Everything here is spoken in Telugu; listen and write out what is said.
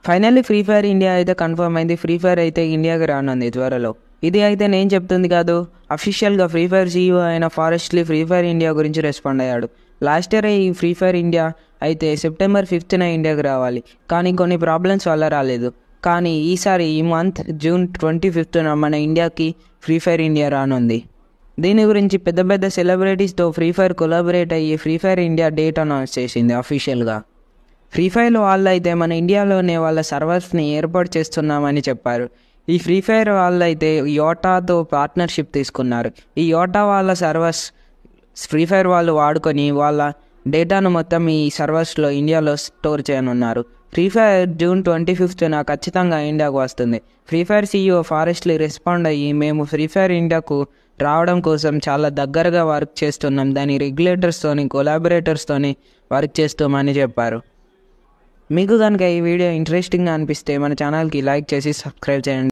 ఫైనల్లీ ఫ్రీ ఫైర్ ఇండియా అయితే కన్ఫర్మ్ అయింది. ఫ్రీ ఫైర్ అయితే ఇండియాకి రానుంది త్వరలో. ఇది అయితే నేను చెప్తుంది కాదు, అఫీషియల్గా ఫ్రీ ఫైర్ సీఈఓ అయిన ఫారెస్ట్లీ ఫ్రీ ఫైర్ ఇండియా గురించి రెస్పాండ్ అయ్యాడు. లాస్ట్ ఇయర్ ఈ ఫ్రీ ఫైర్ ఇండియా అయితే సెప్టెంబర్ 5th ఇండియాకి రావాలి, కానీ కొన్ని ప్రాబ్లమ్స్ వల్ల రాలేదు. కానీ ఈసారి ఈ మంత్ జూన్ 25th మన ఇండియాకి ఫ్రీ ఫైర్ ఇండియా రానుంది. దీని గురించి పెద్ద పెద్ద సెలబ్రిటీస్తో ఫ్రీ ఫైర్ కొలాబరేట్ అయ్యి free fire India date announce చేసింది అఫీషియల్గా. ఫ్రీ ఫైర్ వాళ్ళు అయితే మన ఇండియాలోనే వాళ్ళ సర్వర్స్ని ఏర్పాటు చేస్తున్నామని చెప్పారు. ఈ ఫ్రీ ఫైర్ వాళ్ళు అయితే యోటాతో పార్ట్నర్షిప్ తీసుకున్నారు. ఈ యోటా వాళ్ళ సర్వర్స్ ఫ్రీ ఫైర్ వాళ్ళు వాడుకొని వాళ్ళ డేటాను మొత్తం ఈ సర్వర్స్లో ఇండియాలో స్టోర్ చేయనున్నారు. ఫ్రీ ఫైర్ జూన్ 25th ఖచ్చితంగా ఇండియాకు వస్తుంది. ఫ్రీ ఫైర్ సీఈఓ ఫారెస్ట్లీ రెస్పాండ్ అయ్యి, మేము ఫ్రీ ఫైర్ ఇండియాకు రావడం కోసం చాలా దగ్గరగా వర్క్ చేస్తున్నాం, దాని రెగ్యులేటర్స్తోని కొలాబరేటర్స్తోని వర్క్ చేస్తామని చెప్పారు. మీకు కనుక ఈ వీడియో ఇంట్రెస్టింగ్గా అనిపిస్తే మన ఛానల్కి లైక్ చేసి సబ్స్క్రైబ్ చేయండి.